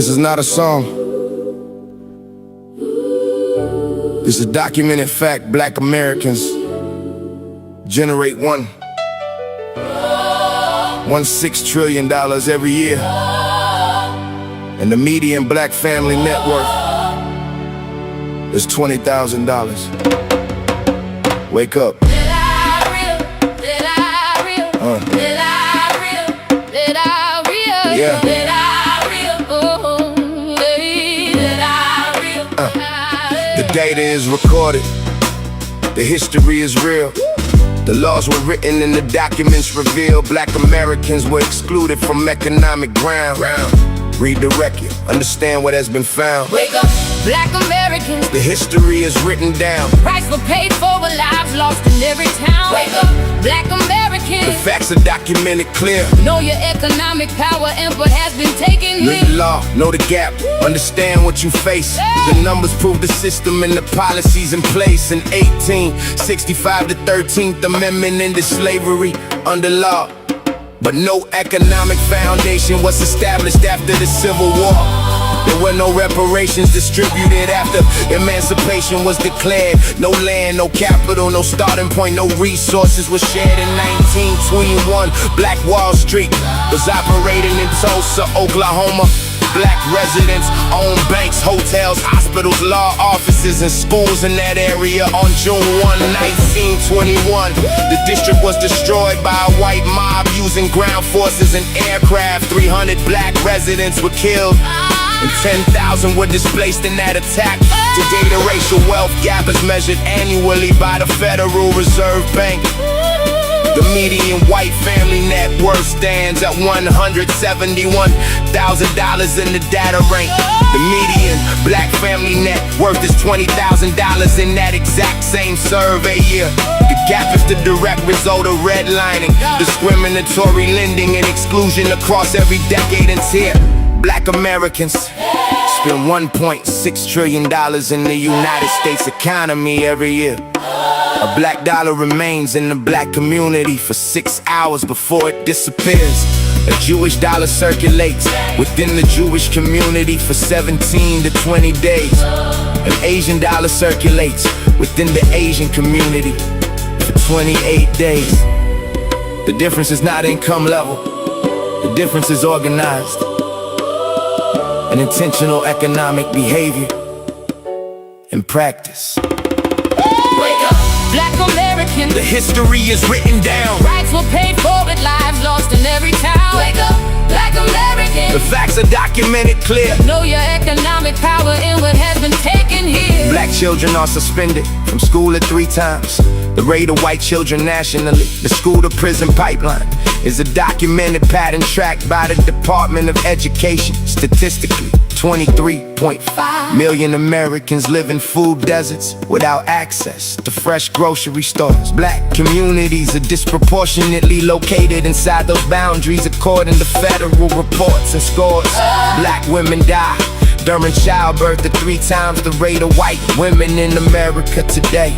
This is not a song. This is a documented fact. Black Americans generate $1.6 trillion every year. And the median black family net worth is $20,000. Wake up. Yeah. The data is recorded, the history is real. The laws were written and the documents reveal Black Americans were excluded from economic ground. Read the record, understand what has been found. Wake up, Black Americans. The history is written down. Price were paid for, with lives lost in every town. Wake up, Black The Americans. facts are documented clear. Know your economic power and what has been taken Read the law, know the gap, understand what you face. The numbers prove the system and the policies in place. In 1865, the 13th Amendment ended slavery under law. But no economic foundation was established after the Civil War. There were no reparations distributed after emancipation was declared. No land, no capital, no starting point, no resources were shared. In 1921, Black Wall Street was operating in Tulsa, Oklahoma. Black residents owned banks, hotels, hospitals, law offices, and schools in that area. On June 1, 1921, the district was destroyed by a white mob using ground forces and aircraft. 300 black residents were killed and 10,000 were displaced in that attack. Today the racial wealth gap is measured annually by the Federal Reserve Bank. The median white family net worth stands at $171,000 in the data rank. The median black family net worth is $20,000 in that exact same survey year. The gap is the direct result of redlining, discriminatory lending, and exclusion across every decade and tier. Black Americans spend $1.6 trillion in the United States economy every year. A black dollar remains in the black community for 6 hours before it disappears. A Jewish dollar circulates within the Jewish community for 17 to 20 days. An Asian dollar circulates within the Asian community for 28 days. The difference is not income level. The difference is organized and intentional economic behavior and practice. Black Americans. The history is written down. Rights were paid for, with lives lost in every town. Wake up, Black Americans. The facts are documented clear. Know your economic power and what has been taken here. Black children are suspended from school at 3 times the rate of white children nationally. The school to prison pipeline is a documented pattern tracked by the Department of Education. Statistically, 23.5 million Americans live in food deserts without access to fresh grocery stores. Black communities are disproportionately located inside those boundaries according to federal reports and scores. Black women die during childbirth at 3 times the rate of white women in America today.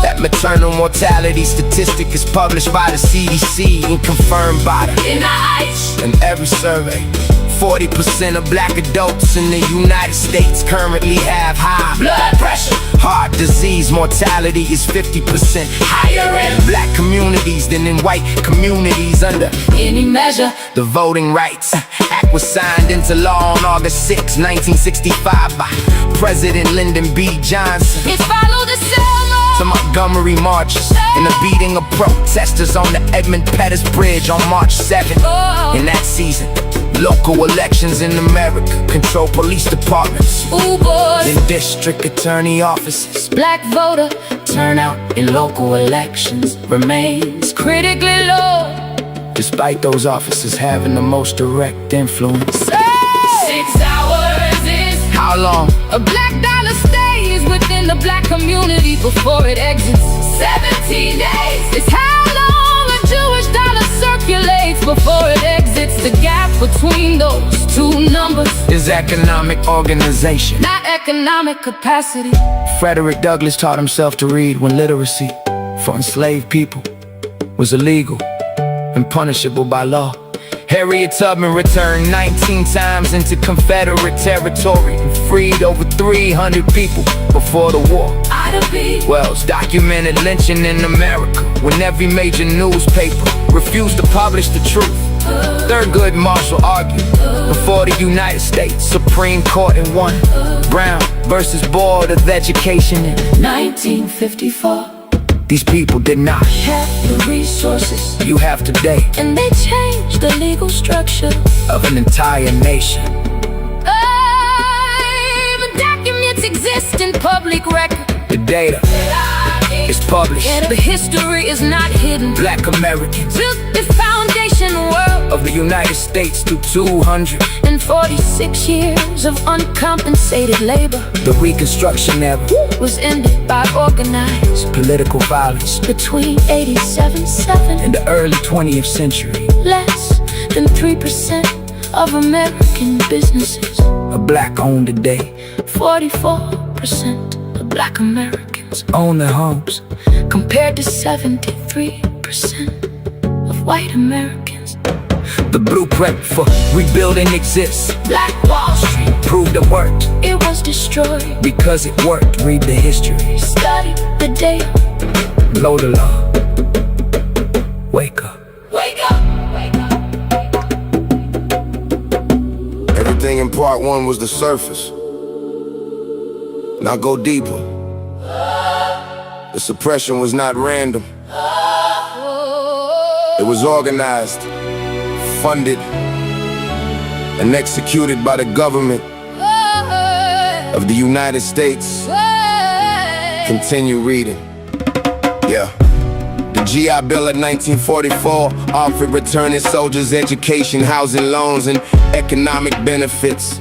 That maternal mortality statistic is published by the CDC and confirmed by the NIH. In every survey, 40% of black adults in the United States currently have high blood pressure. Heart disease mortality is 50% higher in black communities than in white communities under any measure. The Voting Rights Act was signed into law on August 6, 1965 by President Lyndon B. Johnson. It followed the Selma To Montgomery marches and the beating of protesters on the Edmund Pettus Bridge on March 7th. In that season, local elections in America control police departments Ooh, boys. and district attorney offices. Black voter turnout in local elections remains critically low, Despite those officers having the most direct influence. 6 hours is How long? a black dollar stays within the black community before it exits. 17 days is how long a Jewish dollar circulates before it exits. The gap between those two numbers Is economic organization. not economic capacity. Frederick Douglass taught himself to read when literacy for enslaved people was illegal and punishable by law. Harriet Tubman returned 19 times into Confederate territory and freed over 300 people before the war. Ida B. Wells documented lynching in America when every major newspaper refused to publish the truth. Thurgood Marshall argued before the United States Supreme Court and won. Brown versus Board of Education in 1954. These people did not Have the resources, you have today and they changed the legal structure of an entire nation. The documents exist in public record. The data is published. The history is not hidden. Black Americans Built the foundation world of the United States through 246 years of uncompensated labor the Reconstruction era was ended by organized political violence between 87-7 in the early 20th century. Less than 3% of American businesses are black owned today. 44% of black Americans Own their homes compared to 73% of white Americans. The blueprint for rebuilding exists. Black Wall Street Proved it worked it was destroyed. because it worked. Read the history. Study the data. Blow the law. Wake up. Wake up. Wake up. Everything in part one was the surface. Now go deeper. The suppression was not random. It was organized, funded, and executed by the government of the United States. Continue reading. Yeah. The GI Bill of 1944 offered returning soldiers education, housing loans, and economic benefits.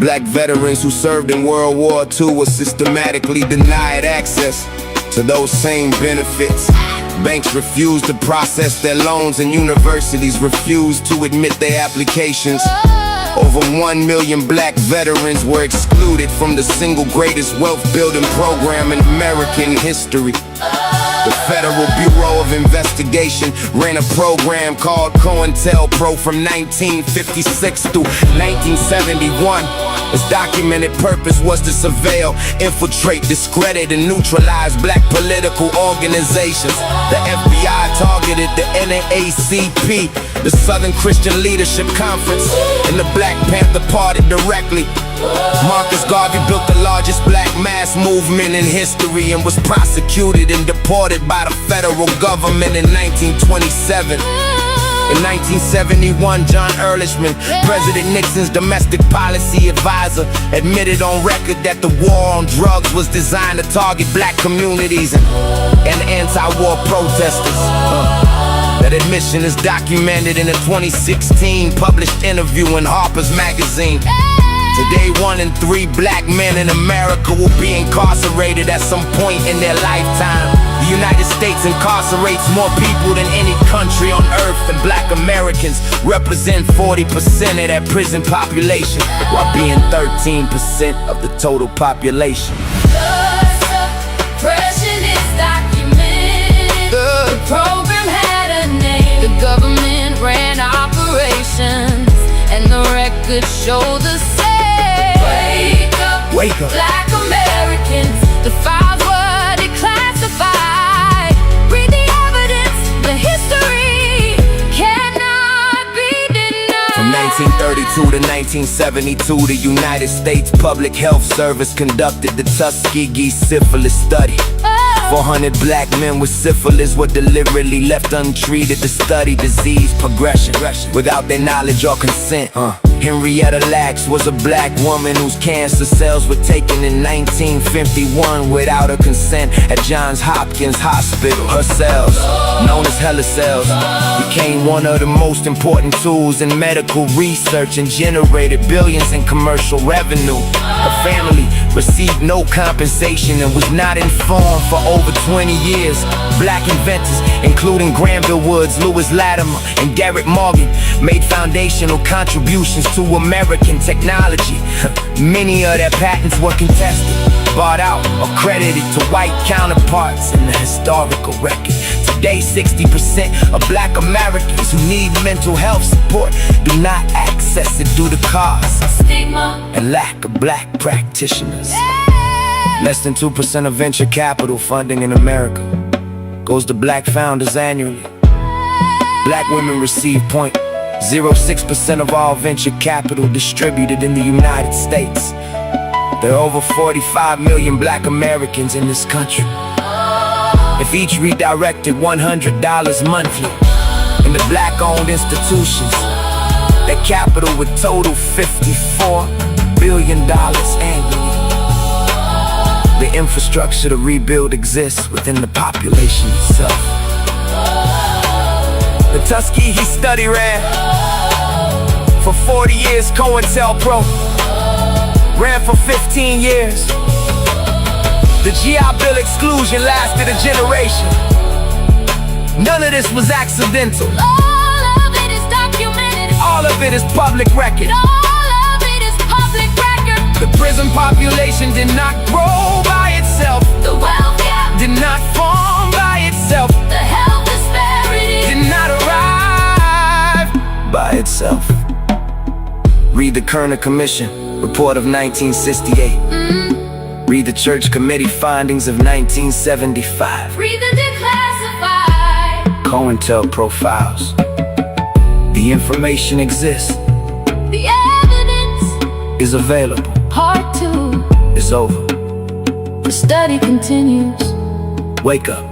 Black veterans who served in World War II were systematically denied access to those same benefits. Banks refused to process their loans and universities refused to admit their applications. Over 1 million black veterans were excluded from the single greatest wealth building program in American history. The Federal Bureau of Investigation ran a program called COINTELPRO from 1956 through 1971. Its documented purpose was to surveil, infiltrate, discredit, and neutralize black political organizations. The FBI targeted the NAACP, the Southern Christian Leadership Conference, and the Black Panther Party directly. Marcus Garvey built the largest black mass movement in history and was prosecuted and deported by the federal government in 1927. In 1971, John Ehrlichman, President Nixon's domestic policy advisor, admitted on record that the war on drugs was designed to target black communities and anti-war protesters. That admission is documented in a 2016 published interview in Harper's Magazine. Today, 1 in 3 black men in America will be incarcerated at some point in their lifetime. The United States incarcerates more people than any country on earth, and black Americans represent 40% of that prison population, while being 13% of the total population. The suppression is documented. The program had a name. The government ran operations, and the records show the same. Wake up. Black Americans, the files were declassified. Read the evidence, the history cannot be denied. From 1932 to 1972, the United States Public Health Service conducted the Tuskegee Syphilis Study. 400 black men with syphilis were deliberately left untreated to study disease progression without their knowledge or consent. Henrietta Lacks was a black woman whose cancer cells were taken in 1951 without her consent at Johns Hopkins Hospital. Her cells, known as HeLa cells, became one of the most important tools in medical research and generated billions in commercial revenue. Her family received no compensation and was not informed for over 20 years. Black inventors, including Granville Woods, Lewis Latimer, and Garrett Morgan, made foundational contributions to American technology. Many of their patents were contested, bought out, or credited to white counterparts in the historical record. Today, 60% of black Americans who need mental health support do not access it due to cost Stigma. and lack of black practitioners. Less than 2% of venture capital funding in America goes to black founders annually. Black women receive 0.06% of all venture capital distributed in the United States. There are over 45 million black Americans in this country. If each redirected $100 monthly in the black-owned institutions, their capital would total $54 billion annually. The infrastructure to rebuild exists within the population itself. The Tuskegee study ran for 40 years. COINTELPRO ran for 15 years. The GI Bill exclusion lasted a generation. None of this was accidental. All of it is documented. All of it is public record. All of it is public record. The prison population did not grow by itself. The wealth gap Did not form by itself. the health disparity. Did not arrive by itself. Read the Kerner Commission report of 1968. Read the Church Committee findings of 1975. Read the declassified. COINTELPRO files. The information exists, The evidence. is available, Part 2. is over. The study continues. Wake up.